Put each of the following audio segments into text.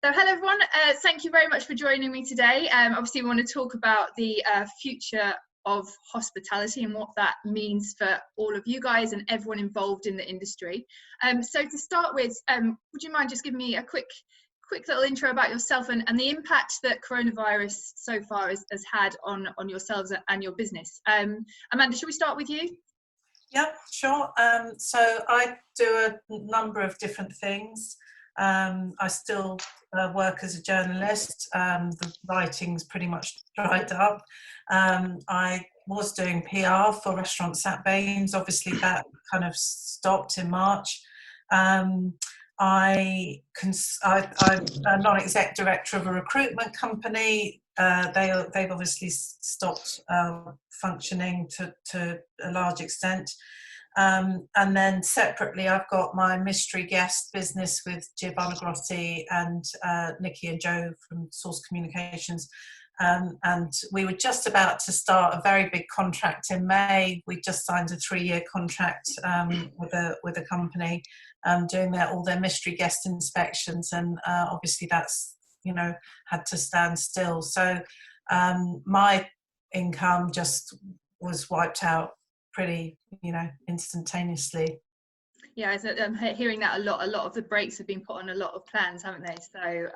So hello everyone, thank you very much for joining me today. Obviously we want to talk about the future of hospitality and what that means for all of you guys and everyone involved in the industry. So to start with, would you mind just giving me a quick little intro about yourself and the impact that coronavirus so far has had on yourselves and your business? Amanda, should we start with you? Yeah, sure. So I do a number of different things. I still work as a journalist. The writing's pretty much dried up. I was doing PR for Restaurant Sat Baines. Obviously, that kind of stopped in March. I'm a non-exec director of a recruitment company. They've obviously stopped functioning to a large extent. And then separately, I've got my mystery guest business with Gia Bonagrotti and Nikki and Joe from Source Communications. And we were just about to start a very big contract in May. We just signed a 3-year contract with a company doing all their mystery guest inspections, and obviously that's had to stand still. So my income just was wiped out pretty instantaneously. Yeah, I'm hearing that a lot of the brakes have been put on a lot of plans, haven't they? So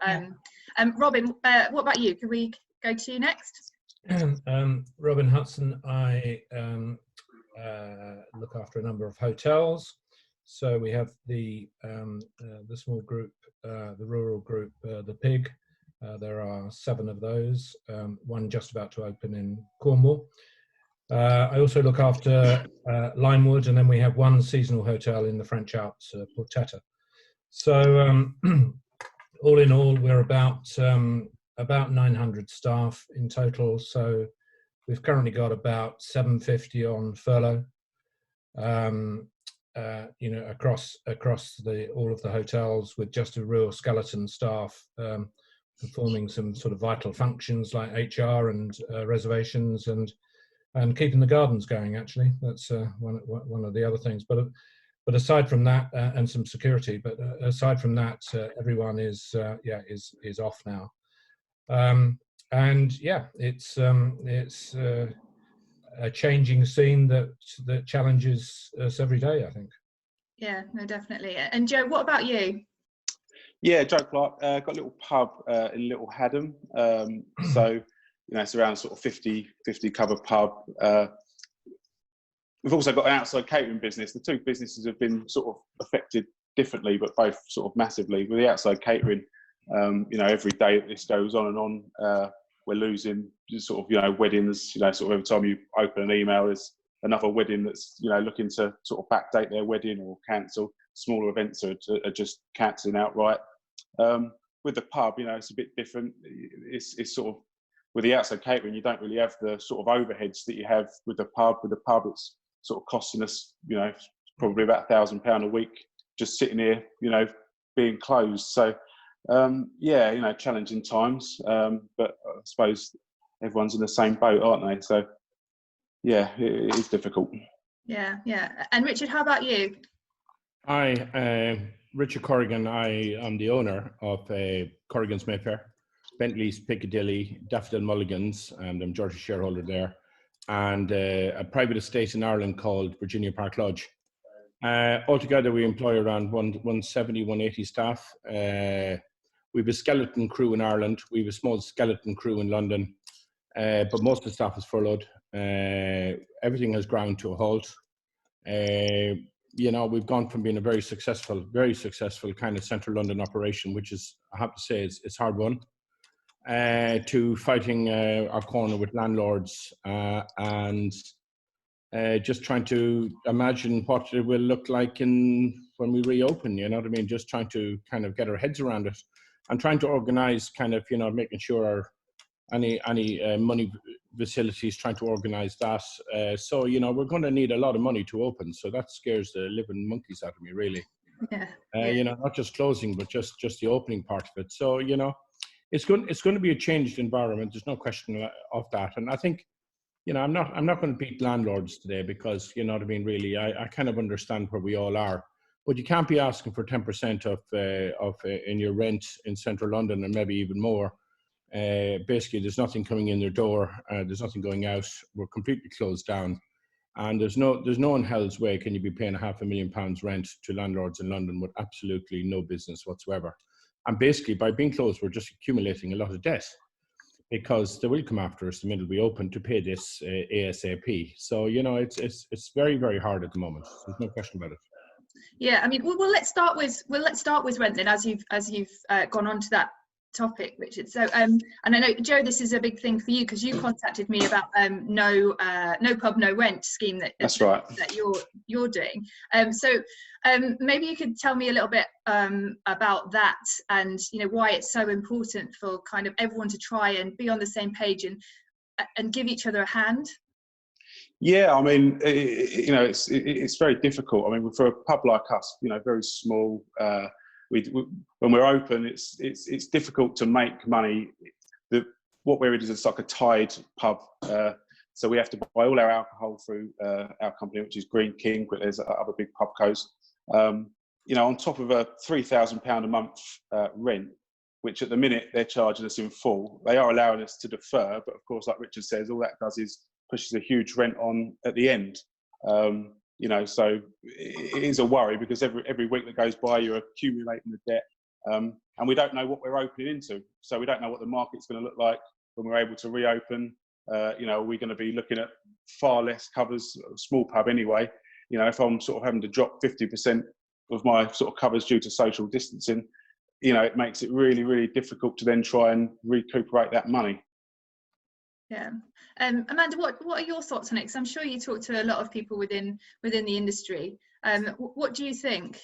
Robin, what about you? Can we go to you next? Robin Hudson. I look after a number of hotels. So we have the small group, the rural group, the Pig. There are 7 of those, one just about to open in Cornwall. I also look after Limewood, and then we have one seasonal hotel in the French Alps, Portetta. So all in all, we're about 900 staff in total. So we've currently got about 750 on furlough. Across all of the hotels, with just a real skeleton staff performing some sort of vital functions like HR and reservations and keeping the gardens going. Actually, that's one of the other things. But aside from that, and some security. But aside from that, everyone is off now. And yeah, it's a changing scene that challenges us every day, I think. Yeah, no, definitely. And Joe, what about you? Yeah, Joe Clark, got a little pub in Little Haddam. So, it's around sort of 50 cover pub. We've also got an outside catering business. The two businesses have been sort of affected differently, but both sort of massively. With the outside catering, every day that this goes on and on, we're losing sort of, weddings, sort of every time you open an email, there's another wedding that's, looking to sort of backdate their wedding or cancel. Smaller events are just cancelling outright. With the pub, it's a bit different. It's sort of, with the outside catering, you don't really have the sort of overheads that you have with the pub. With the pub, it's sort of costing us, probably about £1,000 a week just sitting here, being closed. So, challenging times, but I suppose everyone's in the same boat, aren't they? So, yeah, it is difficult. Yeah. And Richard, how about you? Hi, Richard Corrigan. I am the owner of Corrigan's Mayfair, Bentley's Piccadilly, Daffodil Mulligan's, and I'm majority shareholder there, and a private estate in Ireland called Virginia Park Lodge. Altogether, we employ around 170, 180 staff. We have a skeleton crew in Ireland. We have a small skeleton crew in London, but most of the staff is furloughed. Everything has ground to a halt. We've gone from being a very successful kind of central London operation, which is, I have to say, it's hard won, to fighting our corner with landlords and just trying to imagine what it will look like when we reopen. You know what I mean? Just trying to kind of get our heads around it and trying to organise kind of, making sure any money facilities, trying to organise that. So, we're going to need a lot of money to open. So that scares the living monkeys out of me, really. Yeah. Not just closing, but just the opening part of it. So, it's going to be a changed environment. There's no question of that. And I think, I'm not going to beat landlords today because, really, I kind of understand where we all are. but you can't be asking for 10% of in your rent in central London, and maybe even more. Basically, there's nothing coming in their door. There's nothing going out. We're completely closed down, and there's no in hell's way can you be paying £500,000 rent to landlords in London with absolutely no business whatsoever. And basically, by being closed, we're just accumulating a lot of debt, because they will come after us the minute we open to pay this ASAP. So it's very, very hard at the moment. There's no question about it. Yeah, I mean, well, let's start with rent then, as you've gone on to that topic, Richard. So and I know, Joe, this is a big thing for you, because you contacted me about no pub no rent scheme that's right, that you're doing. So maybe you could tell me a little bit about that, and why it's so important for kind of everyone to try and be on the same page and give each other a hand. Yeah, I mean, it's very difficult. I mean, for a pub like us, very small. When we're open, it's difficult to make money. What we're in is like a tied pub, so we have to buy all our alcohol through our company, which is Green King. But there's other big pubcos. On top of a £3,000 a month rent, which at the minute they're charging us in full. They are allowing us to defer, but of course, like Richard says, all that does is pushes a huge rent on at the end. So it is a worry, because every week that goes by, you're accumulating the debt, and we don't know what we're opening into. So we don't know what the market's going to look like when we're able to reopen. Are we going to be looking at far less covers, a small pub anyway? If I'm sort of having to drop 50% of my sort of covers due to social distancing, it makes it really, really difficult to then try and recuperate that money. Yeah. Amanda, what are your thoughts on it? Because I'm sure you talk to a lot of people within the industry. What do you think?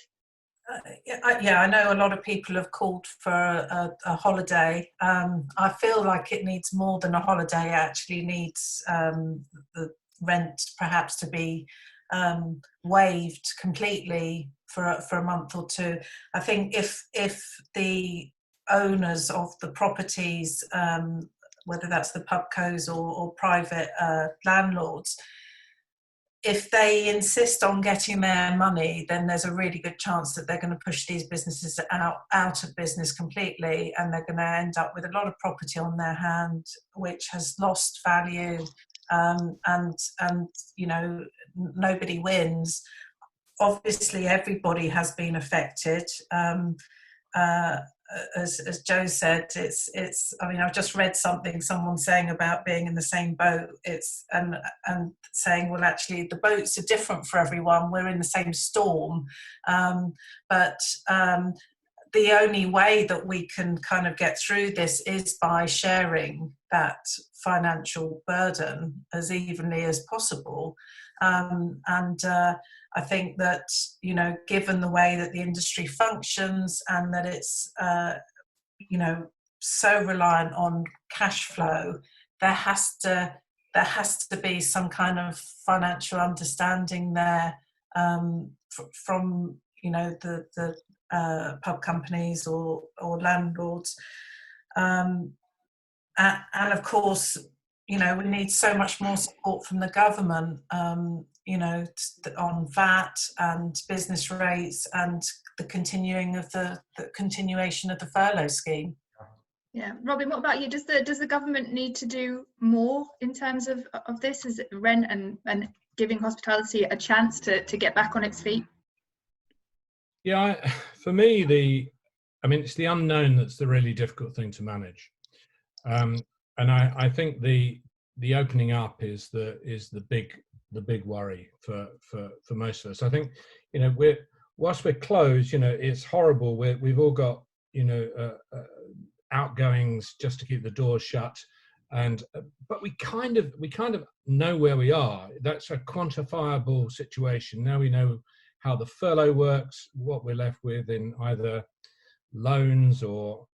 I know a lot of people have called for a holiday. I feel like it needs more than a holiday. It actually needs the rent perhaps to be waived completely for a month or two. I think if the owners of the properties, whether that's the pubcos or private landlords, if they insist on getting their money, then there's a really good chance that they're going to push these businesses out of business completely, and they're going to end up with a lot of property on their hand which has lost value, and nobody wins. Obviously, everybody has been affected. As Joe said, it's. I mean, I've just read someone saying about being in the same boat. And saying, well, actually, the boats are different for everyone. We're in the same storm, but the only way that we can kind of get through this is by sharing that financial burden as evenly as possible. I think that, given the way that the industry functions, and that it's, so reliant on cash flow, there has to be some kind of financial understanding there from the pub companies or landlords, and of course, we need so much more support from the government, on VAT and business rates, and the continuation of the furlough scheme. Yeah, Robin, what about you? Does the government need to do more in terms of this? Is it rent and giving hospitality a chance to get back on its feet? Yeah, for me, it's the unknown that's the really difficult thing to manage. And I think the opening up is the big worry for most of us. I think whilst we're closed, it's horrible. We've all got outgoings just to keep the doors shut, but we kind of know where we are. That's a quantifiable situation. Now we know how the furlough works, what we're left with in either loans or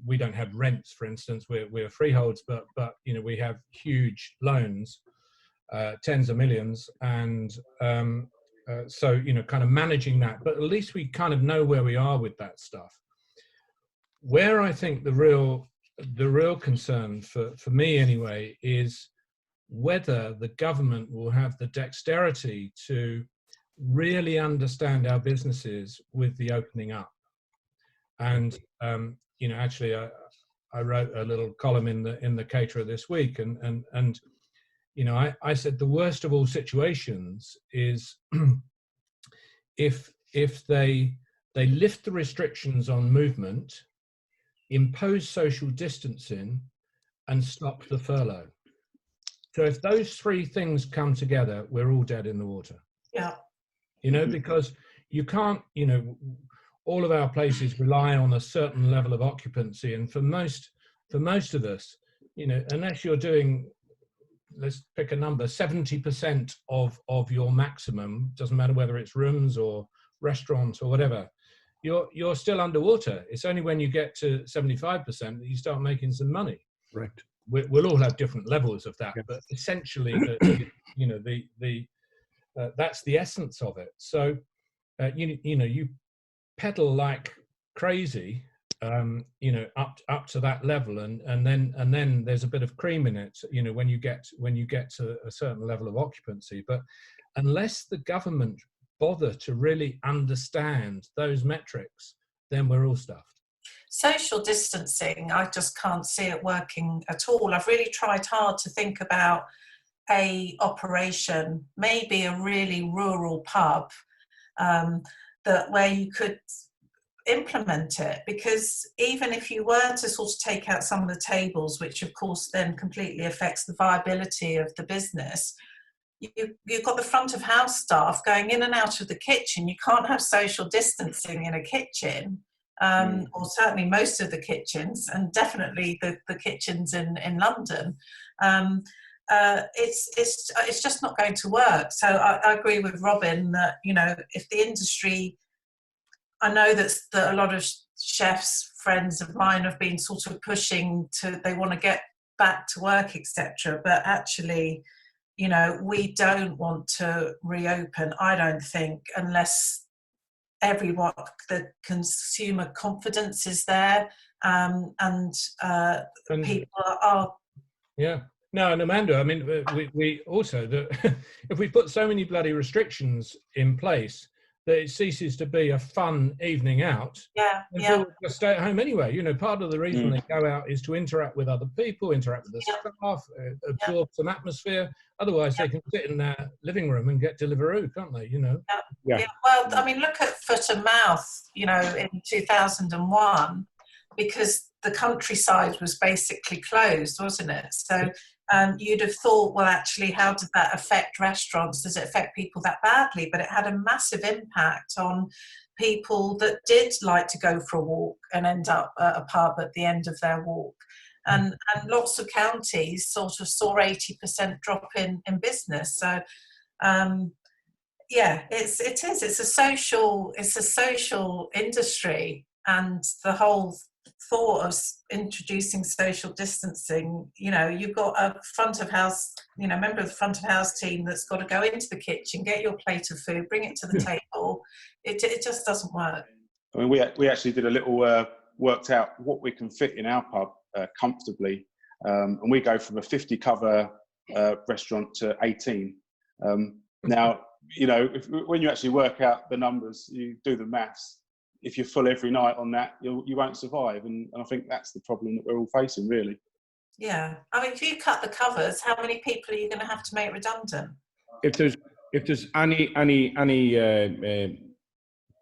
we don't have rents, for instance. We're freeholds, but we have huge loans, tens of millions, and so kind of managing that. But at least we kind of know where we are with that stuff. Where I think the real concern for me anyway is whether the government will have the dexterity to really understand our businesses with the opening up. And you know, actually, I wrote a little column in the Caterer this week, and you know, I said the worst of all situations is if they lift the restrictions on movement, impose social distancing, and stop the furlough. So if those three things come together, we're all dead in the water. Yeah. You know, because you can't, you know, all of our places rely on a certain level of occupancy, and for most of us, you know, unless you're doing, let's pick a number, 70% of your maximum, doesn't matter whether it's rooms or restaurants or whatever, you're still underwater. It's only when you get to 75% that you start making some money. Right. We'll all have different levels of that, Yeah. but essentially, you know, that's the essence of it. So, you know, you pedal like crazy, you know, up to that level, and then there's a bit of cream in it, you know, when you get to a certain level of occupancy. But unless the government bother to really understand those metrics, then we're all stuffed. Social distancing, I just can't see it working at all. I've really tried hard to think about a operation, maybe a really rural pub, that where you could implement it, because even if you were to sort of take out some of the tables, which of course then completely affects the viability of the business, you've got the front of house staff going in and out of the kitchen. You can't have social distancing in a kitchen, or certainly most of the kitchens, and definitely the kitchens in London. It's just not going to work. So I agree with Robin that, you know, if the industry, I know that a lot of chefs, friends of mine, have been sort of pushing to, they want to get back to work, etc. But actually, you know, we don't want to reopen, I don't think, unless everyone, the consumer confidence is there, and people are. Yeah. No, and Amanda, I mean, we also, if we put so many bloody restrictions in place that it ceases to be a fun evening out, people just stay at home anyway. You know, part of the reason they go out is to interact with other people, interact with the staff, absorb some atmosphere. Otherwise, they can sit in their living room and get Deliveroo, can't they? You know. Yeah. Well, I mean, look at Foot and Mouth. You know, in 2001, because the countryside was basically closed, wasn't it? So you'd have thought, well, actually, how did that affect restaurants? Does it affect people that badly? But it had a massive impact on people that did like to go for a walk and end up at a pub at the end of their walk. And lots of counties sort of saw 80% drop in business. So, yeah, it's a social industry, and the whole thought of introducing social distancing, you know, you've got a front of house, you know, member of the front of house team that's got to go into the kitchen, get your plate of food, bring it to the table. It just doesn't work. I mean, we actually did a little worked out what we can fit in our pub comfortably, and we go from a 50 cover restaurant to 18. Now, you know, when you actually work out the numbers, you do the maths. If you're full every night on that, you won't survive, and I think that's the problem that we're all facing, really. Yeah, I mean, if you cut the covers, how many people are you going to have to make redundant? If there's any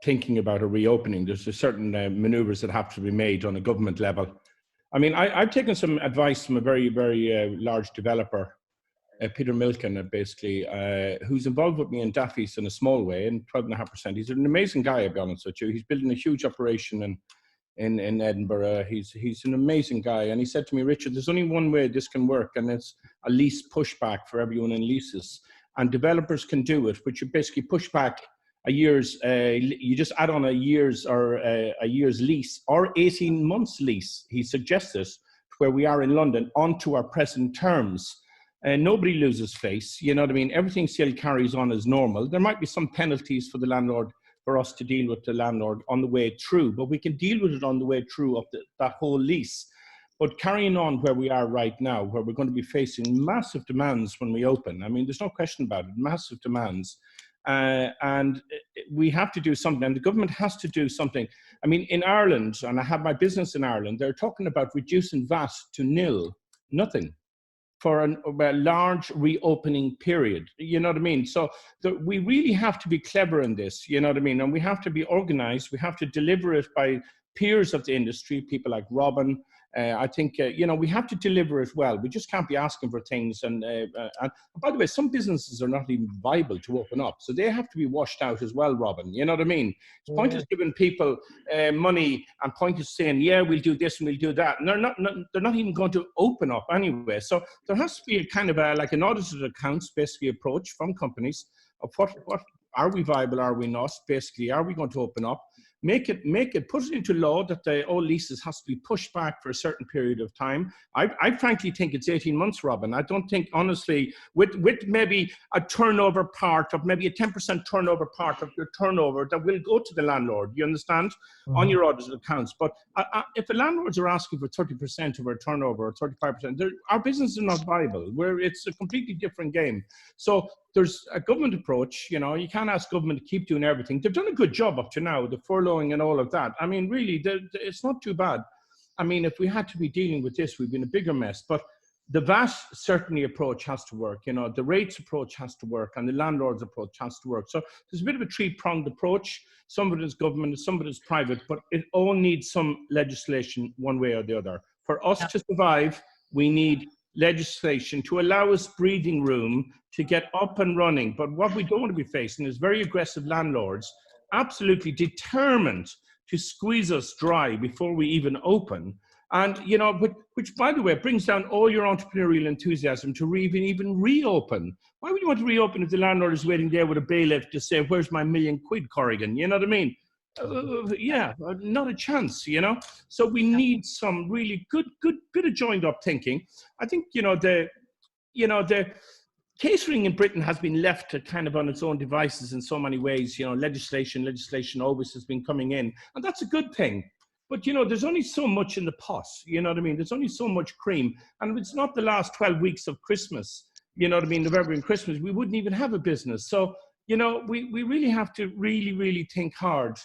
thinking about a reopening, there's a certain manoeuvres that have to be made on a government level. I mean, I've taken some advice from a very, very large developer, Peter Milken, basically, who's involved with me in Daffy's in a small way, in 12.5%. He's an amazing guy, I'll be honest with you. He's building a huge operation in Edinburgh. He's an amazing guy. And he said to me, Richard, there's only one way this can work, and it's a lease pushback for everyone in leases. And developers can do it, which you basically push back a year's, you just add on a year's lease or 18 months lease, he suggested, where we are in London, onto our present terms. Nobody loses face, you know what I mean? Everything still carries on as normal. There might be some penalties for the landlord, for us to deal with the landlord on the way through, but we can deal with it on the way through of that whole lease. But carrying on where we are right now, where we're going to be facing massive demands when we open, I mean, there's no question about it, massive demands. And we have to do something, and the government has to do something. I mean, in Ireland, and I have my business in Ireland, they're talking about reducing VAT to nil, nothing, for a large reopening period. You know what I mean? So we really have to be clever in this, you know what I mean? And we have to be organized. We have to deliver it by peers of the industry, people like Robin. I think, you know, we have to deliver it well. We just can't be asking for things. And by the way, some businesses are not even viable to open up. So they have to be washed out as well, Robin. You know what I mean? It's pointless giving people money and pointless saying, yeah, we'll do this and we'll do that. And they're not even going to open up anyway. So there has to be a kind of like an audited accounts basically approach from companies of what are we viable, are we not? Basically, are we going to open up? Put it into law that all leases has to be pushed back for a certain period of time. I frankly think it's 18 months, Robin. I don't think, honestly, with maybe a turnover part of, maybe a 10% turnover part of your turnover that will go to the landlord, you understand, on your audited accounts. But if the landlords are asking for 30% of our turnover or 35%, our business is not viable. It's a completely different game. So there's a government approach, you know, you can't ask government to keep doing everything. They've done a good job up to now, the furloughing and all of that. I mean, really, it's not too bad. I mean, if we had to be dealing with this, we'd be in a bigger mess. But the VAT certainly approach has to work, you know, the rates approach has to work, and the landlord's approach has to work. So there's a bit of a three-pronged approach. Some of it is government, some of it is private, but it all needs some legislation one way or the other. For us to survive, we need legislation to allow us breathing room to get up and running. But what we don't want to be facing is very aggressive landlords, absolutely determined to squeeze us dry before we even open. And, you know, which by the way, brings down all your entrepreneurial enthusiasm to even reopen. Why would you want to reopen if the landlord is waiting there with a bailiff to say, where's my £1 million, Corrigan? You know what I mean? Yeah, not a chance, you know. So we need some really good bit of joined up thinking. I think, you know, the catering in Britain has been left to kind of on its own devices in so many ways. You know, legislation always has been coming in, and that's a good thing. But, you know, there's only so much in the pot, you know what I mean? There's only so much cream, and it's not the last 12 weeks of Christmas, you know what I mean, November and Christmas, we wouldn't even have a business. So, you know, we really have to really think hard,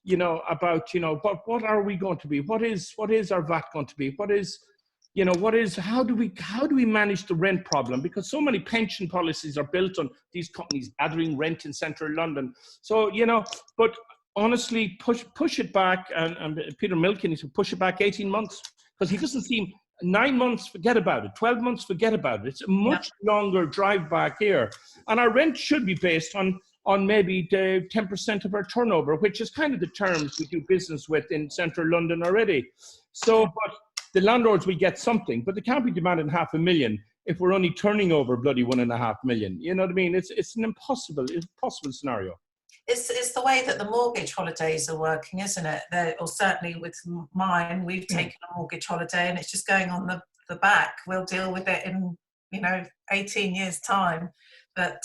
you know, about, you know, what are we going to be? What is our VAT going to be? How do we manage the rent problem? Because so many pension policies are built on these companies gathering rent in central London. So, you know, but honestly, push it back, and Peter Milken, he said push it back 18 months, because he doesn't seem, 9 months, forget about it, 12 months, forget about it. It's a much longer drive back here. And our rent should be based on maybe the 10% of our turnover, which is kind of the terms we do business with in central London already. So, but the landlords will get something, but they can't be demanding $500,000 if we're only turning over bloody $1.5 million. You know what I mean? It's an impossible scenario. It's the way that the mortgage holidays are working, isn't it? Or certainly with mine, we've taken a mortgage holiday and it's just going on the back. We'll deal with it in, you know, 18 years time. But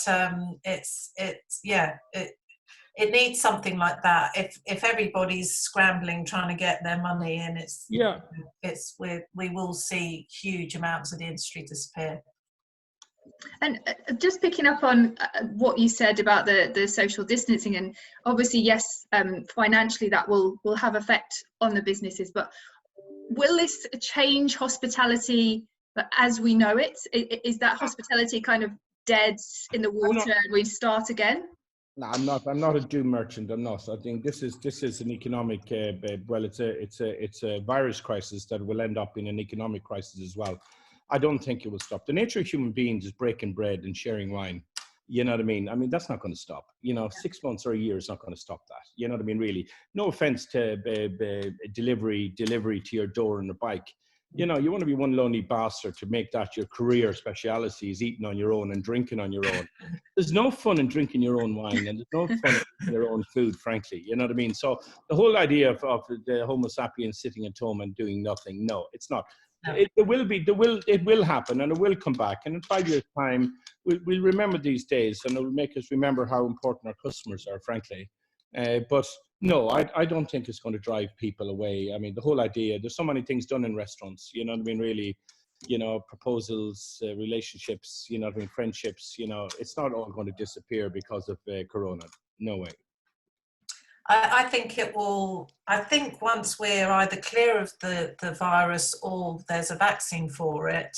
it needs something like that. If everybody's scrambling trying to get their money in, we will see huge amounts of the industry disappear. And just picking up on what you said about the social distancing, and obviously, yes, financially that will have effect on the businesses, but will this change hospitality as we know it? Is that hospitality kind of dead in the water and we start again? No, I'm not a doom merchant. I'm not. I think this is an economic. It's a virus crisis that will end up in an economic crisis as well. I don't think it will stop. The nature of human beings is breaking bread and sharing wine. You know what I mean? I mean, that's not going to stop. You know, 6 months or a year is not going to stop that. You know what I mean? Really. No offense to delivery to your door on a bike. You know, you want to be one lonely bastard to make that your career speciality is eating on your own and drinking on your own. There's no fun in drinking your own wine, and there's no fun in your own food, frankly. You know what I mean? So the whole idea of the Homo sapiens sitting at home and doing nothing, no, it's not. No. It will happen, and it will come back. And in 5 years' time, we'll remember these days, and it will make us remember how important our customers are, frankly. But no, I don't think it's going to drive people away. I mean, the whole idea, there's so many things done in restaurants, you know what I mean, really. proposals, relationships, friendships, it's not all going to disappear because of Corona. No way. I think it will. I think once we're either clear of the virus or there's a vaccine for it,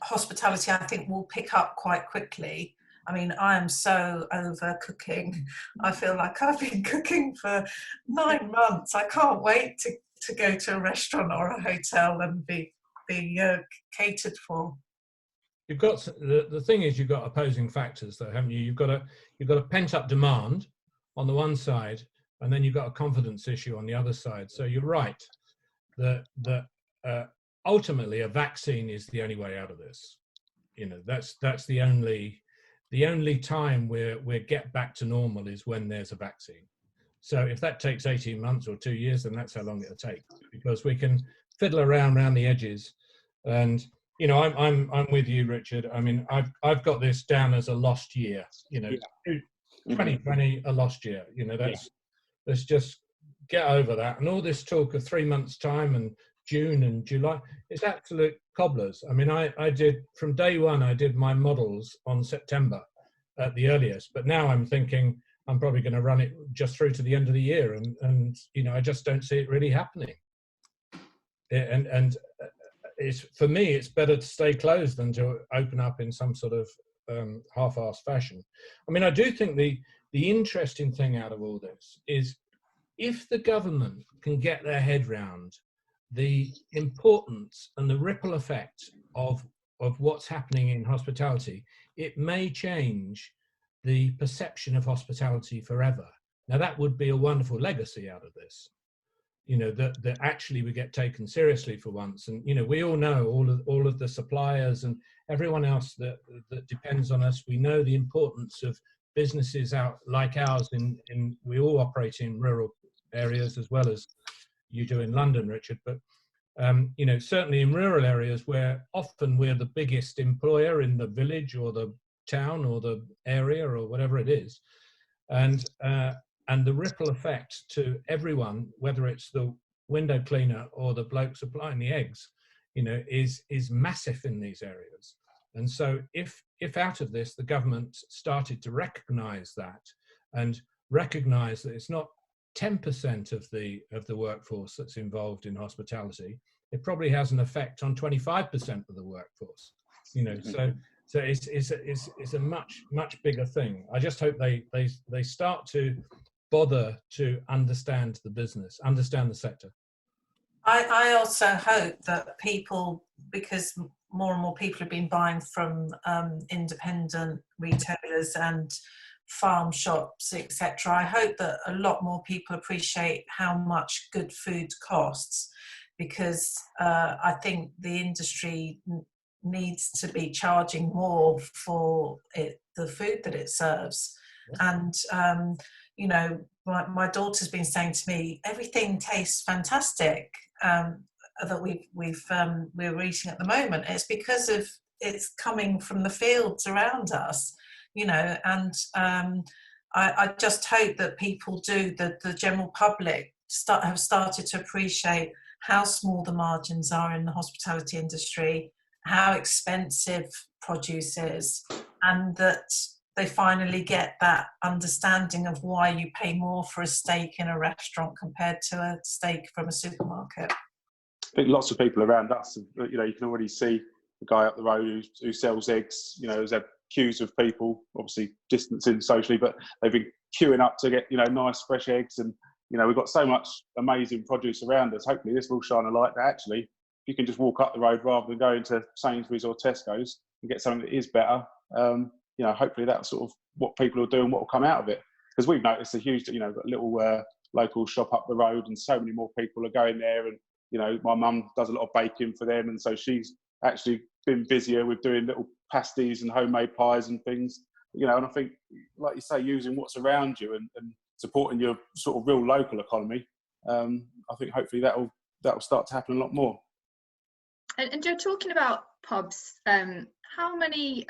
hospitality, I think, will pick up quite quickly. I mean, I am so over cooking. I feel like I've been cooking for 9 months. I can't wait to go to a restaurant or a hotel and be catered for. You've got the thing is, you've got opposing factors, though, haven't you? You've got a pent up demand on the one side, and then you've got a confidence issue on the other side. So you're right that ultimately a vaccine is the only way out of this. That's the only time we get back to normal is when there's a vaccine. So if that takes 18 months or 2 years, then that's how long it'll take, because we can fiddle around the edges. And I'm with you, Richard. I mean, I've got this down as a lost year. 2020, a lost year. Let's just get over that. And all this talk of 3 months' time and June and July, it's absolute cobblers. I mean, I did from day one. I did my models on September at the earliest, but now I'm thinking I'm probably going to run it just through to the end of the year, and I just don't see it really happening. And it's, for me, it's better to stay closed than to open up in some sort of half-assed fashion. I mean, I do think the interesting thing out of all this is if the government can get their head round the importance and the ripple effect of what's happening in hospitality, it may change the perception of hospitality forever. Now, that would be a wonderful legacy out of this. That actually we get taken seriously for once. And, we all know all of the suppliers and everyone else that depends on us. We know the importance of businesses out like ours we all operate in rural areas as well as you do in London, Richard. But, certainly in rural areas where often we're the biggest employer in the village or the town or the area or whatever it is. And the ripple effect to everyone, whether it's the window cleaner or the bloke supplying the eggs, is massive in these areas. And so if out of this, the government started to recognise that and recognise that it's not 10% of the workforce that's involved in hospitality, it probably has an effect on 25% of the workforce. So it's a much bigger thing. I just hope they start to bother to understand the business, understand the sector. I also hope that people, because more and more people have been buying from independent retailers and farm shops, etc. I hope that a lot more people appreciate how much good food costs, because I think the industry needs to be charging more for the food that it serves. And my daughter's been saying to me, everything tastes fantastic that we're eating at the moment. It's because of it's coming from the fields around us, and I just hope that people the general public have started to appreciate how small the margins are in the hospitality industry, how expensive produce is, and that they finally get that understanding of why you pay more for a steak in a restaurant compared to a steak from a supermarket. I think lots of people around us, you can already see the guy up the road who sells eggs. There's queues of people, obviously distancing socially, but they've been queuing up to get, nice fresh eggs. And, we've got so much amazing produce around us. Hopefully this will shine a light that actually you can just walk up the road rather than go into Sainsbury's or Tesco's and get something that is better. Hopefully that's sort of what people will do and what will come out of it. Because we've noticed a huge, got a little local shop up the road, and so many more people are going there. And, my mum does a lot of baking for them. And so she's actually been busier with doing little pasties and homemade pies and things, and I think, like you say, using what's around you and supporting your sort of real local economy. I think hopefully that will start to happen a lot more. And Joe, talking about pubs, how many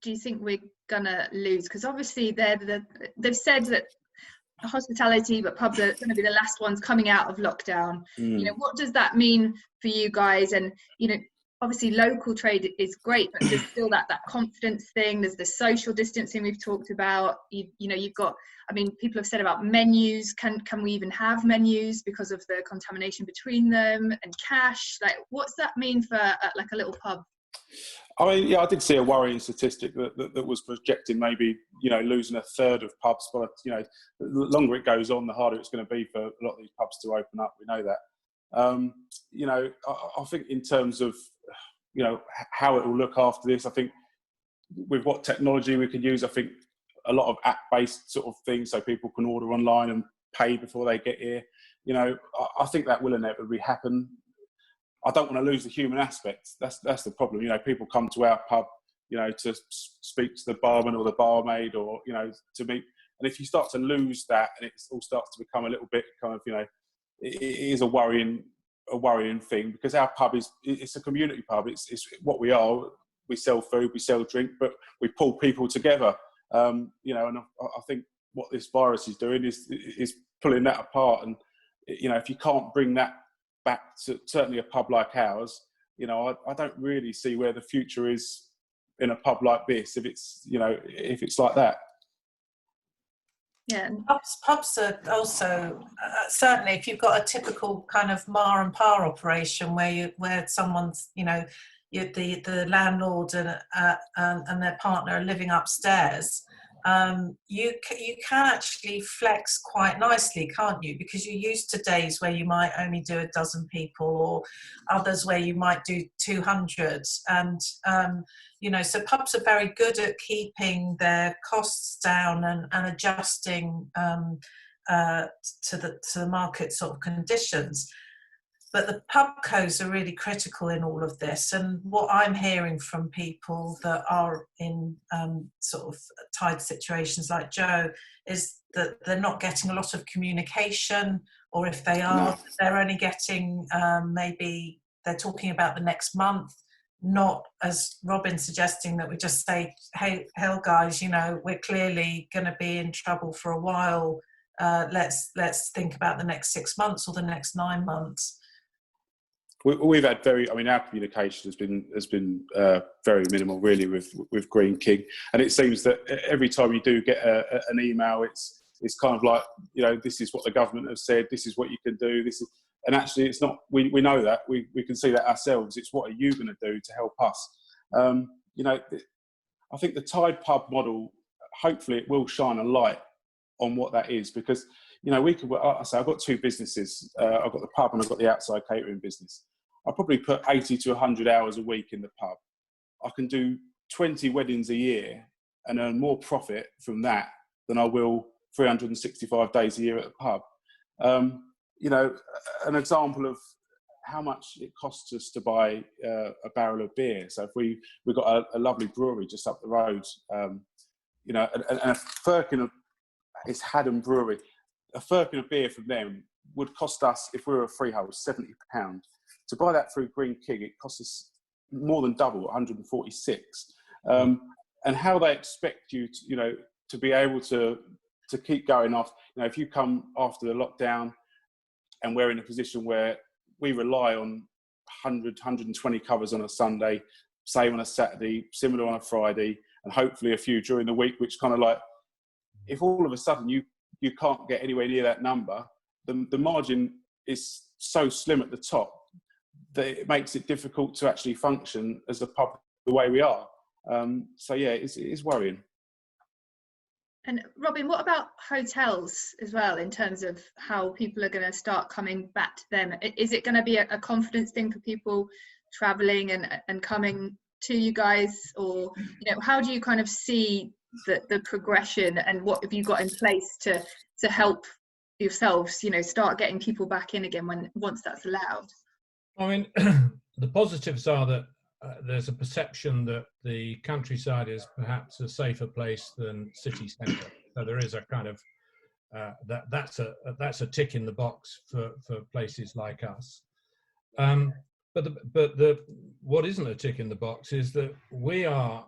do you think we're gonna lose? Because obviously they've said that hospitality, but pubs are going to be the last ones coming out of lockdown. Mm. You know, what does that mean for you guys? And, you know, obviously local trade is great, but there's still that confidence thing. There's the social distancing we've talked about. You know, you've got, I mean, people have said about menus. Can we even have menus because of the contamination between them, and cash? Like, what's that mean for like a little pub? I mean, yeah, I did see a worrying statistic that was projecting maybe, you know, losing a third of pubs. But, you know, the longer it goes on, the harder it's going to be for a lot of these pubs to open up. We know that. You know, I think in terms of, you know, how it will look after this, I think with what technology we can use, I think a lot of app-based sort of things, so people can order online and pay before they get here. You know, I think that will inevitably happen. I don't want to lose the human aspect. That's the problem. You know, people come to our pub, you know, to speak to the barman or the barmaid, or, you know, to meet. And if you start to lose that, and it all starts to become a little bit kind of, you know, it is a worrying thing, because our pub it's a community pub. It's what we are. We sell food, we sell drink, but we pull people together. You know, and I think what this virus is doing is pulling that apart. And, you know, if you can't bring that back to certainly a pub like ours, you know, I don't really see where the future is in a pub like this if it's like that. Yeah, pubs are also certainly, if you've got a typical kind of ma and pa operation where someone's, you know, the landlord and their partner are living upstairs, you can actually flex quite nicely, can't you? Because you're used to days where you might only do a dozen people, or others where you might do 200. And, you know, so pubs are very good at keeping their costs down and adjusting to the market sort of conditions. But the pubcos are really critical in all of this. And what I'm hearing from people that are in sort of tied situations like Joe is that they're not getting a lot of communication, or if they are, they're only getting maybe they're talking about the next month, not, as Robin's suggesting, that we just say, hey, hell guys, you know, we're clearly going to be in trouble for a while. Let's think about the next 6 months or the next 9 months. We've had our communication has been very minimal, really, with Green King, and it seems that every time you do get an email, it's kind of like, you know, this is what the government have said, this is what you can do, and actually it's not. We know that, we can see that ourselves. It's what are you going to do to help us? You know, I think the Tide pub model, hopefully it will shine a light on what that is, because, you know, I've got two businesses. I've got the pub and I've got the outside catering business. I probably put 80 to 100 hours a week in the pub. I can do 20 weddings a year and earn more profit from that than I will 365 days a year at the pub. You know, an example of how much it costs us to buy a barrel of beer. So if we've got a lovely brewery just up the road, you know, and a firkin of, it's Haddon Brewery, a firkin of beer from them would cost us, if we were a freehold, £70. To buy that through Green King, it costs us more than double, 146. And how they expect you to, you know, to be able to keep going off. You know, if you come after the lockdown and we're in a position where we rely on 100, 120 covers on a Sunday, same on a Saturday, similar on a Friday, and hopefully a few during the week, which kind of like, if all of a sudden you can't get anywhere near that number, the margin is so slim at the top that it makes it difficult to actually function as a pub the way we are. So yeah, it is worrying. And Robin, what about hotels as well, in terms of how people are going to start coming back to them? Is it going to be a confidence thing for people traveling and coming to you guys? Or, you know, how do you kind of see the progression, and what have you got in place to help yourselves, you know, start getting people back in again once that's allowed? I mean, the positives are that there's a perception that the countryside is perhaps a safer place than city centre. So there is a kind of that's a tick in the box for places like us. But what isn't a tick in the box is that we are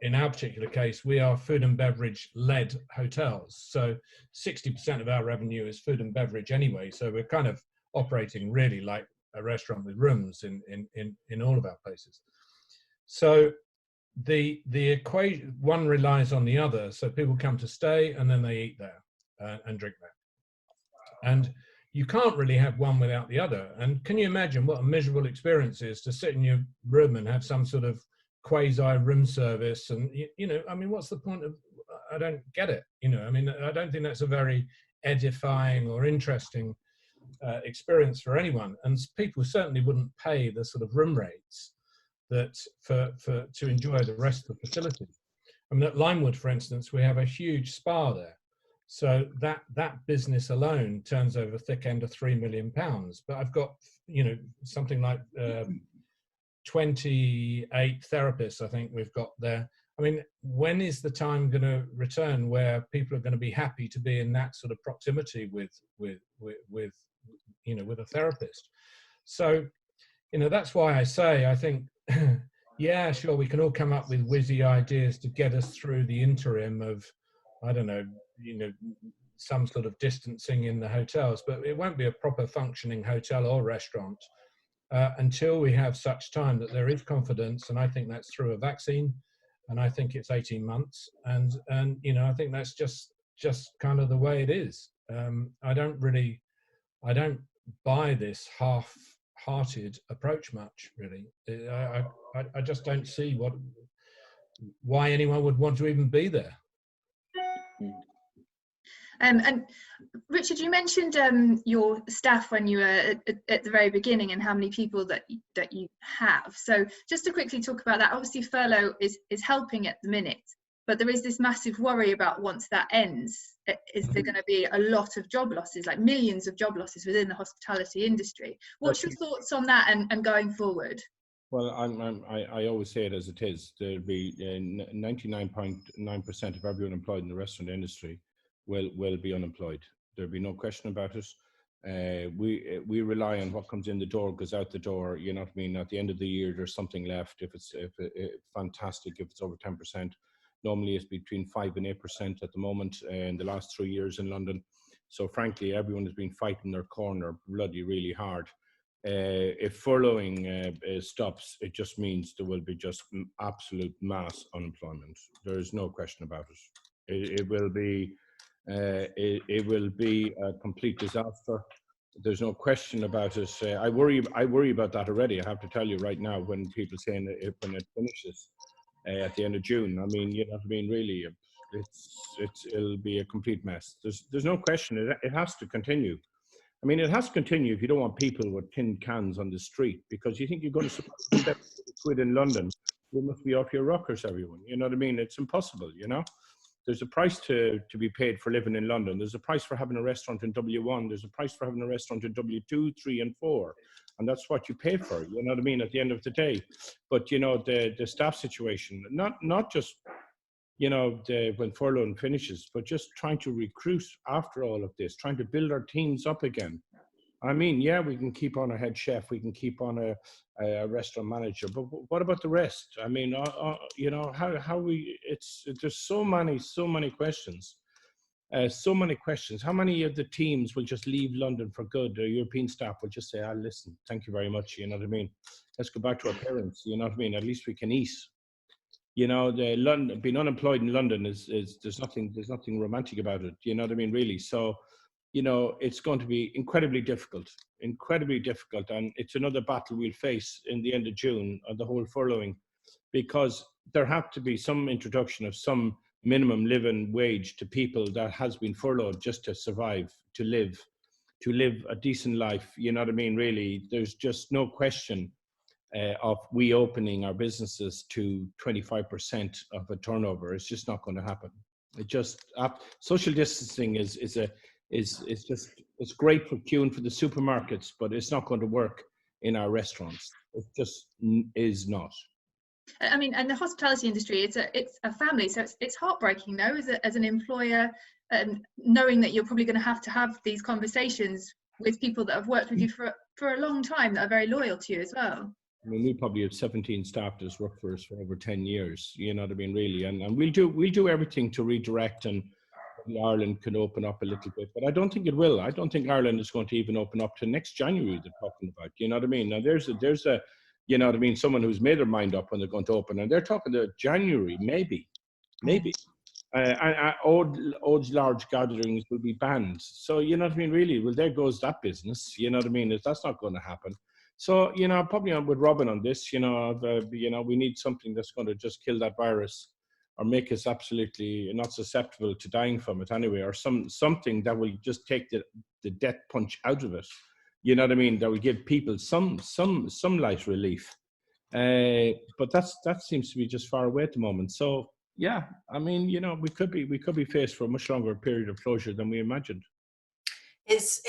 in our particular case, we are food and beverage led hotels. So 60% of our revenue is food and beverage anyway. So we're kind of operating really like a restaurant with rooms in all of our places. So the equation, one relies on the other. So people come to stay and then they eat there and drink there. And you can't really have one without the other. And can you imagine what a miserable experience is to sit in your room and have some sort of quasi room service? And, you know, I mean, what's the point of, I don't get it. You know, I mean, I don't think that's a very edifying or interesting experience for anyone. And people certainly wouldn't pay the sort of room rates that to enjoy the rest of the facilities. I mean, at Limewood, for instance, we have a huge spa there. So that business alone turns over thick end of £3 million. But I've got, you know, something like 28 therapists, I think we've got there. I mean, when is the time going to return where people are going to be happy to be in that sort of proximity with you know, with a therapist? So, you know, that's why I say, I think, yeah, sure, we can all come up with whizzy ideas to get us through the interim of, I don't know, you know, some sort of distancing in the hotels, but it won't be a proper functioning hotel or restaurant until we have such time that there is confidence. And I think that's through a vaccine, and I think it's 18 months. And you know, I think that's just kind of the way it is. I don't buy this half-hearted approach much, really. I just don't see why anyone would want to even be there. And Richard, you mentioned your staff when you were at the very beginning and how many people that you have. So just to quickly talk about that, obviously furlough is helping at the minute, but there is this massive worry about once that ends, is there going to be a lot of job losses, like millions of job losses within the hospitality industry? What's your thoughts on that and going forward? Well, I always say it as it is. There'll be 99.9% of everyone employed in the restaurant industry will be unemployed. There'll be no question about it. We rely on what comes in the door goes out the door. You know what I mean? At the end of the year, there's something left. If it's fantastic, if it's over 10%. Normally, it's between 5 and 8% at the moment in the last 3 years in London. So, frankly, everyone has been fighting their corner bloody really hard. If furloughing stops, it just means there will be just absolute mass unemployment. There is no question about it. It will be a complete disaster. There's no question about it. I worry about that already. I have to tell you right now, when people saying when it finishes at the end of June. I mean, you know what I mean. Really, it'll be a complete mess. There's no question. It has to continue. I mean, it has to continue if you don't want people with tin cans on the street, because you think you're going to support quid in London. You must be off your rockers, everyone. You know what I mean? It's impossible, you know? There's a price to be paid for living in London. There's a price for having a restaurant in W1. There's a price for having a restaurant in W2, 3 and 4. And that's what you pay for, you know what I mean, at the end of the day. But, you know, the staff situation, not just, you know, when furlough finishes, but just trying to recruit after all of this, trying to build our teams up again. I mean, yeah, we can keep on a head chef, we can keep on a restaurant manager, but what about the rest? I mean, you know, how there's so many questions. So many questions. How many of the teams will just leave London for good? The European staff will just say, listen, thank you very much, you know what I mean? Let's go back to our parents, you know what I mean? At least we can eat. You know, being unemployed in London is there's nothing romantic about it. You know what I mean? Really. So, you know, it's going to be incredibly difficult, and it's another battle we'll face in the end of June on the whole furloughing, because there have to be some introduction of some minimum living wage to people that has been furloughed just to survive, to live a decent life. You know what I mean? Really, there's just no question of we opening our businesses to 25% of a turnover. It's just not going to happen. It just social distancing is great for queuing for the supermarkets, but it's not going to work in our restaurants. It just is not. I mean, and the hospitality industry, it's a family, so it's heartbreaking though, as an employer, knowing that you're probably going to have these conversations with people that have worked with you for a long time, that are very loyal to you as well. I mean, we probably have 17 staff that's worked for us for over 10 years, you know what I mean, really. And we'll do everything to redirect, and Ireland can open up a little bit, but I don't think it will. I don't think Ireland is going to even open up to next January, they're talking about, you know what I mean? Now there's a, you know what I mean, someone who's made their mind up when they're going to open, and they're talking to January, maybe. Old large gatherings will be banned. So, you know what I mean, really, well, there goes that business, you know what I mean, that's not going to happen. So, you know, probably I'm with Robin on this, you know, we need something that's going to just kill that virus, or make us absolutely not susceptible to dying from it anyway, or something that will just take the death punch out of it. You know what I mean? That will give people some light relief. But that seems to be just far away at the moment. So yeah, I mean, you know, we could be faced for a much longer period of closure than we imagined. It's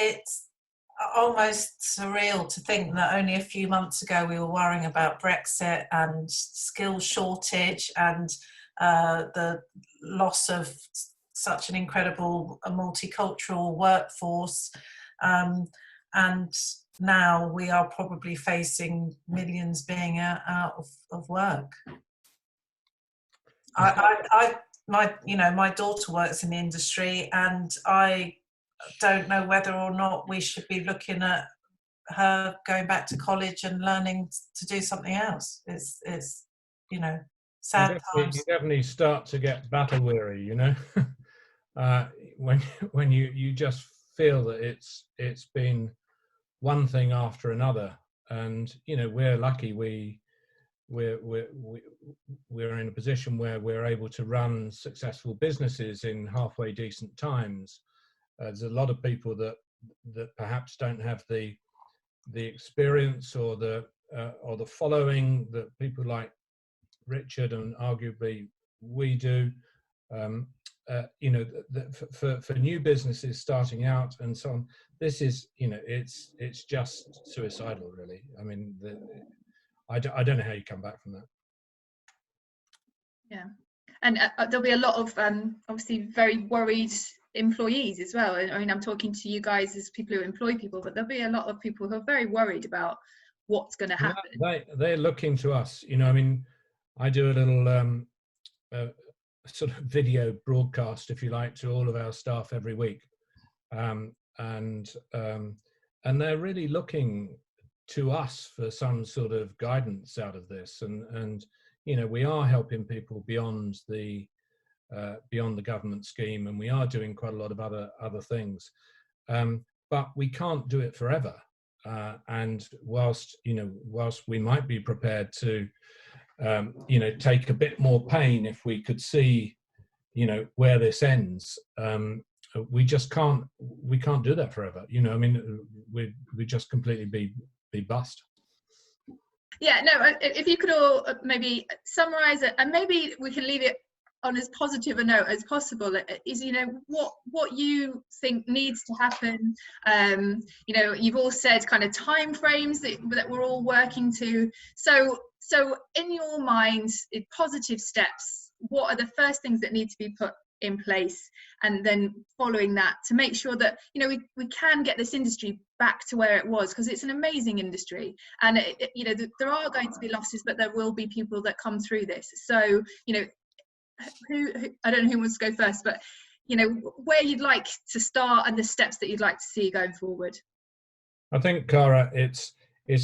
almost surreal to think that only a few months ago we were worrying about Brexit and skill shortage and the loss of such an incredible multicultural workforce, and now we are probably facing millions being out of work. My daughter works in the industry, and I don't know whether or not we should be looking at her going back to college and learning to do something else. It's you know, sad times. You definitely start to get battle weary, you know, when you just feel that it's been one thing after another, and you know, we're lucky we're in a position where we're able to run successful businesses in halfway decent times. There's a lot of people that perhaps don't have the experience or the following that people like Richard and arguably we do. You know, for new businesses starting out and so on, this is, you know, it's just suicidal, really. I mean, I don't know how you come back from that. Yeah, and there'll be a lot of obviously very worried employees as well. I mean, I'm talking to you guys as people who employ people, but there'll be a lot of people who are very worried about what's going to happen. Yeah, they're looking to us. You know, I mean, I do a little sort of video broadcast, if you like, to all of our staff every week, and they're really looking to us for some sort of guidance out of this, and you know, we are helping people beyond the government scheme, and we are doing quite a lot of other things, but we can't do it forever. And whilst we might be prepared to you know, take a bit more pain if we could see, you know, where this ends, we just can't do that forever. You know, I mean, we just completely be bust. Yeah, no, if you could all maybe summarize it, and maybe we can leave it on as positive a note as possible, is, you know, what you think needs to happen. You know, you've all said kind of time frames that we're all working to. So in your mind, in positive steps, what are the first things that need to be put in place, and then following that to make sure that, you know, we can get this industry back to where it was, because it's an amazing industry, and you know, there are going to be losses, but there will be people that come through this. So, you know, who I don't know who wants to go first, but you know, where you'd like to start and the steps that you'd like to see going forward. I think, Cara, it's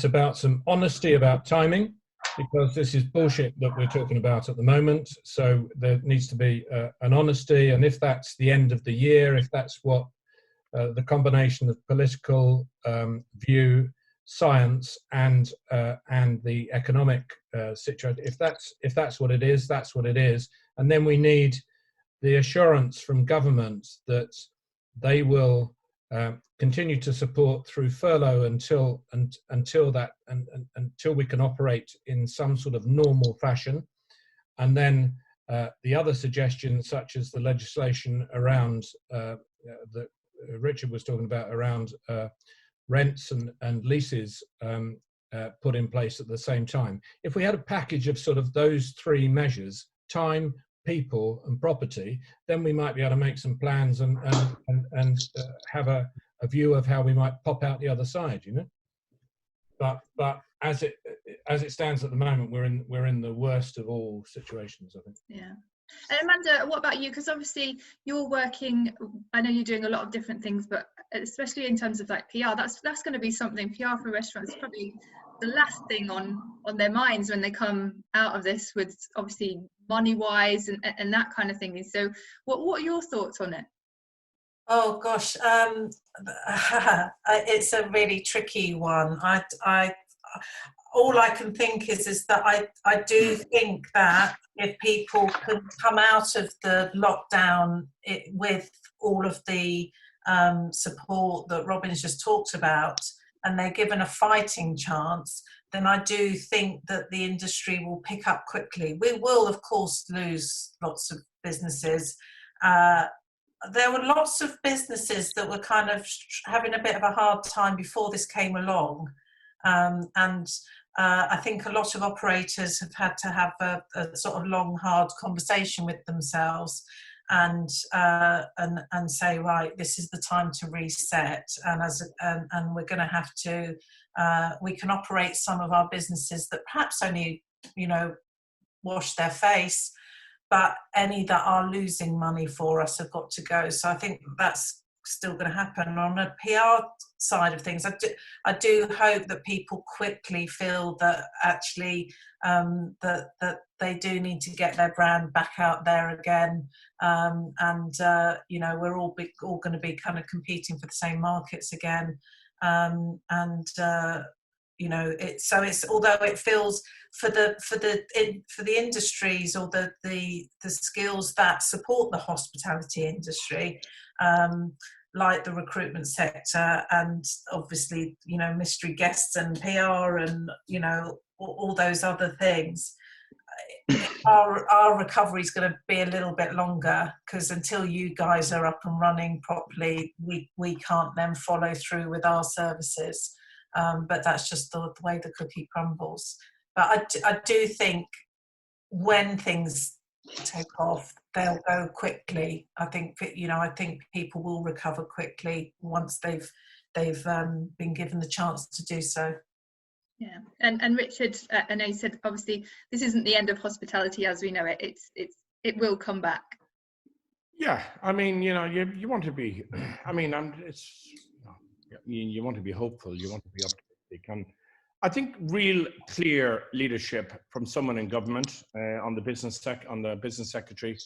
about some honesty about timing, because this is bullshit that we're talking about at the moment. So there needs to be an honesty, and if that's the end of the year, if that's what the combination of political view, science, and the economic situation, if that's what it is, that's what it is. And then we need the assurance from government that they will continue to support through furlough until we can operate in some sort of normal fashion. And then the other suggestions, such as the legislation around that Richard was talking about, around rents and leases, put in place at the same time. If we had a package of sort of those three measures, time, people and property, then we might be able to make some plans and have a view of how we might pop out the other side, you know. but as it stands at the moment, we're in the worst of all situations, I think. Yeah. And Amanda, what about you? Because obviously you're working, I know you're doing a lot of different things, but especially in terms of like PR, that's going to be something. PR for restaurants is probably the last thing on their minds when they come out of this, with obviously money wise and that kind of thing. So what are your thoughts on it? Oh gosh, it's a really tricky one. All I can think is that I do think that if people can come out of the lockdown with all of the support that Robin's just talked about, and they're given a fighting chance, then I do think that the industry will pick up quickly. We will, of course, lose lots of businesses. There were lots of businesses that were kind of having a bit of a hard time before this came along. And I think a lot of operators have had to have a sort of long, hard conversation with themselves and say, right, this is the time to reset. And we're going to have to, we can operate some of our businesses that perhaps only, wash their face, but any that are losing money for us have got to go. So I think that's still going to happen. On a PR side of things, I do hope that people quickly feel that actually that they do need to get their brand back out there again, we're all going to be kind of competing for the same markets again, it's although it feels for the industries or the skills that support the hospitality industry, like the recruitment sector and obviously mystery guests and PR and all those other things, our recovery is going to be a little bit longer, because until you guys are up and running properly, we can't then follow through with our services. But that's just the way the cookie crumbles. But I do think when things take off, they'll go quickly. I think people will recover quickly once they've been given the chance to do so. Yeah, and Richard, I know you said obviously this isn't the end of hospitality as we know it. It will come back. Yeah, I mean, you want to be. I mean, you want to be hopeful. You want to be optimistic, and I think real clear leadership from someone in government on the business secretary,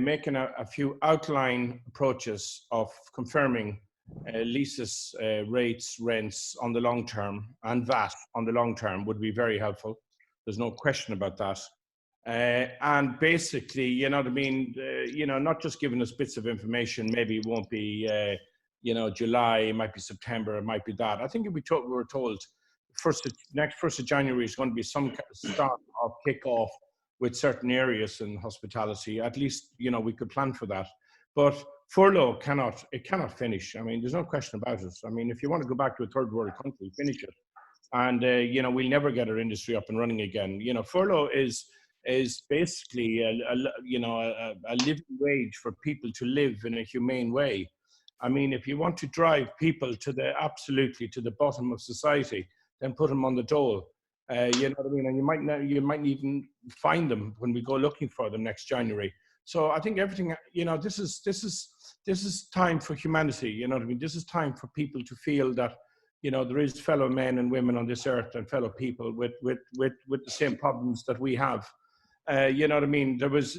making a few outline approaches of confirming leases, rates, rents on the long term, and VAT on the long term would be very helpful. There's no question about that. And basically, not just giving us bits of information. Maybe it won't be, July, it might be September, it might be that. I think we were told next 1st of January is going to be some start of kick-off with certain areas in hospitality. At least, we could plan for that. But furlough cannot finish. I mean, there's no question about it. I mean, if you want to go back to a third world country, finish it. And, we'll never get our industry up and running again. Furlough is basically a living wage for people to live in a humane way. I mean, if you want to drive people to the bottom of society, then put them on the dole. You know what I mean? And you might even find them when we go looking for them next January. So I think everything, this is time for humanity. You know what I mean? This is time for people to feel that, there is fellow men and women on this earth and fellow people with the same problems that we have. You know what I mean? There was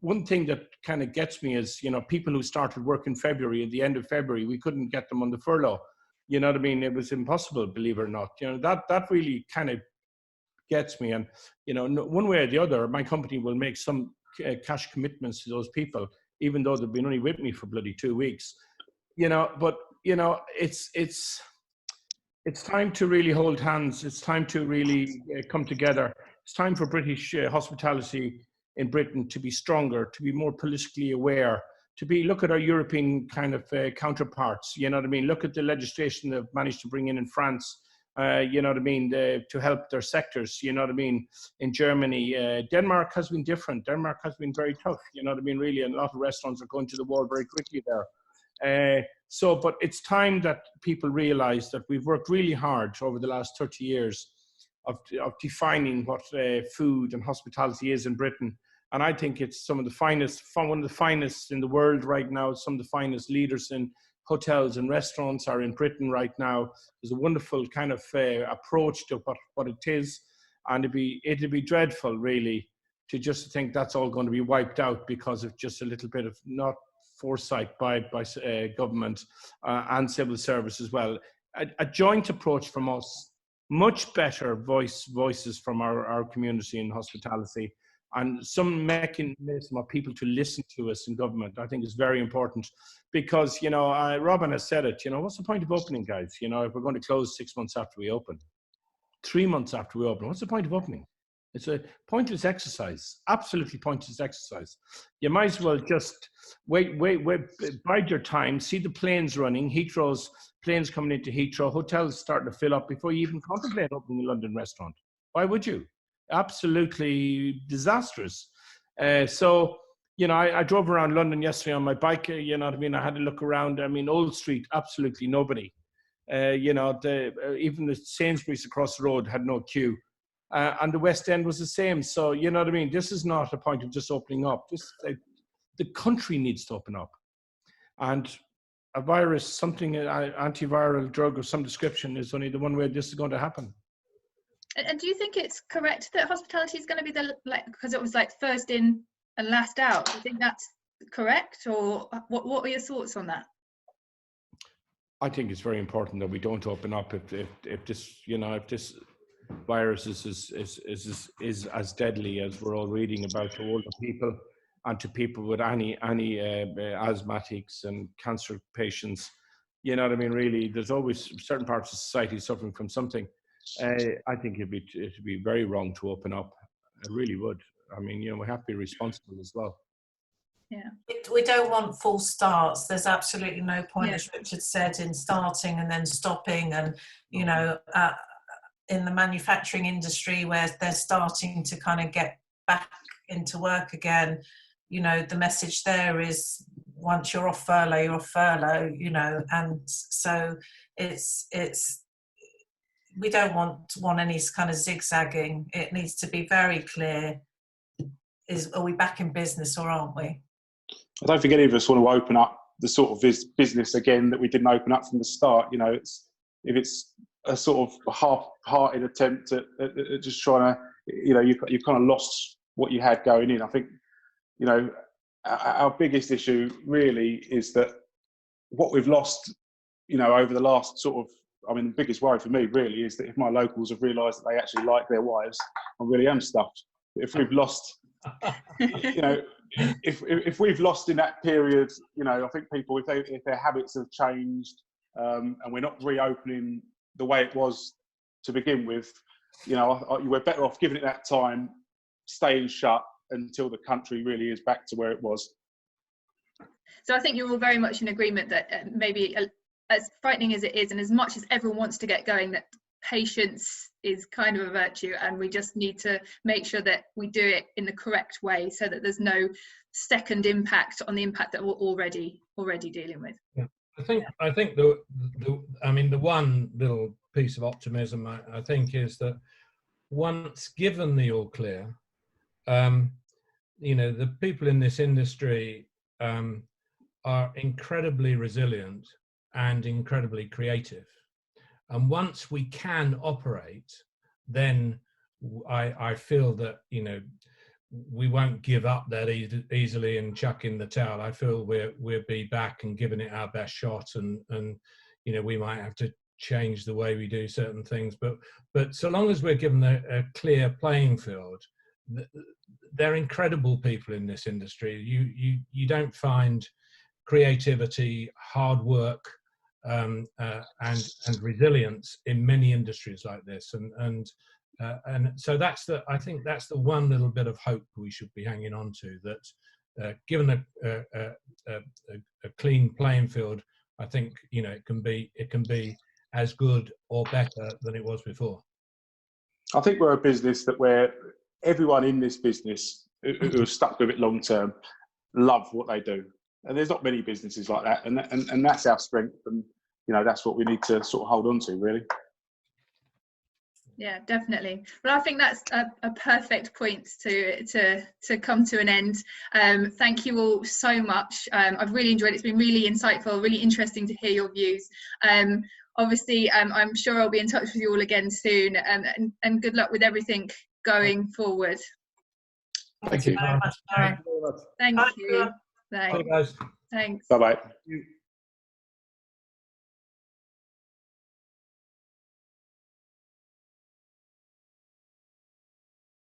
one thing that kind of gets me is, people who started work in February, at the end of February, we couldn't get them on the furlough. You know what I mean? It was impossible, believe it or not. That really kind of gets me. And, one way or the other, my company will make some cash commitments to those people, even though they've been only with me for bloody 2 weeks. But, it's time to really hold hands. It's time to really come together. It's time for British hospitality in Britain to be stronger, to be more politically aware, look at our European kind of counterparts. You know what I mean? Look at the legislation they've managed to bring in France. You know what I mean? To help their sectors. You know what I mean? In Germany, Denmark has been different. Denmark has been very tough. You know what I mean? Really, and a lot of restaurants are going to the wall very quickly there. But it's time that people realise that we've worked really hard over the last 30 years of defining what food and hospitality is in Britain. And I think it's one of the finest in the world right now. Some of the finest leaders in hotels and restaurants are in Britain right now. There's a wonderful kind of approach to what it is. And it'd be dreadful, really, to just think that's all going to be wiped out because of just a little bit of not foresight by government and civil service as well. A joint approach from us, much better voices from our community in hospitality, and some mechanism of people to listen to us in government, I think is very important. Because, Robin has said it, what's the point of opening, guys? If we're going to close 6 months after we open, 3 months after we open, what's the point of opening? It's a pointless exercise, absolutely pointless exercise. You might as well just wait, bide your time, see the planes running, Heathrow's planes coming into Heathrow, hotels starting to fill up before you even contemplate opening a London restaurant. Why would you? Absolutely disastrous. I drove around London yesterday on my bike, I had a look around. Old Street, absolutely nobody. Even the Sainsbury's across the road had no queue. And the West End was the same. So, this is not a point of just opening up. The country needs to open up. And a virus, an antiviral drug of some description is only the one way this is going to happen. And do you think it's correct that hospitality is going to be because it was first in and last out? Do you think that's correct, or what are your thoughts on that? I think it's very important that we don't open up if this virus is as deadly as we're all reading about to older people and to people with any asthmatics and cancer patients. Really, there's always certain parts of society suffering from something. I think it'd be very wrong to open up. It really would. We have to be responsible as well. Yeah. We don't want false starts. There's absolutely no point, as Richard said, in starting and then stopping. And, in the manufacturing industry where they're starting to kind of get back into work again, the message there is once you're off furlough, you're off furlough, and so it's we don't want any kind of zigzagging. It needs to be very clear. Are we back in business or aren't we? I don't think any of us want to open up the sort of business again that we didn't open up from the start. If it's a sort of half-hearted attempt at just trying to, you kind of lost what you had going in. I think, our biggest issue really is that what we've lost, over the last sort of, the biggest worry for me really is that if my locals have realised that they actually like their wives, I really am stuffed. If we've lost, if we've lost in that period, I think people, if their habits have changed, and we're not reopening the way it was to begin with, we're better off giving it that time, staying shut until the country really is back to where it was. So I think you're all very much in agreement that maybe as frightening as it is, and as much as everyone wants to get going, that patience is kind of a virtue, and we just need to make sure that we do it in the correct way so that there's no second impact on the impact that we're already dealing with. Yeah. I think the one little piece of optimism I think is that once given the all clear, the people in this industry are incredibly resilient and incredibly creative. And once we can operate, then I feel that, we won't give up that easily and chuck in the towel. I feel we'll be back and giving it our best shot, and we might have to change the way we do certain things. But so long as we're given a clear playing field, they're incredible people in this industry. You don't find creativity, hard work, and resilience in many industries like this, and so I think that's the one little bit of hope we should be hanging on to, that given a clean playing field, I think it can be as good or better than it was before. I think we're a business where everyone in this business who are stuck with it long term love what they do. And there's not many businesses like that, and that's our strength, and you know, that's what we need to sort of hold on to, really. Yeah, definitely. Well, I think that's a perfect point to come to an end. Thank you all so much. I've really enjoyed it. It's been really insightful, really interesting to hear your views. Obviously, I'm sure I'll be in touch with you all again soon, and good luck with everything going forward. Thank you very much. Thank Bye, you. everyone. Thanks. Bye, guys. Thanks. Bye bye.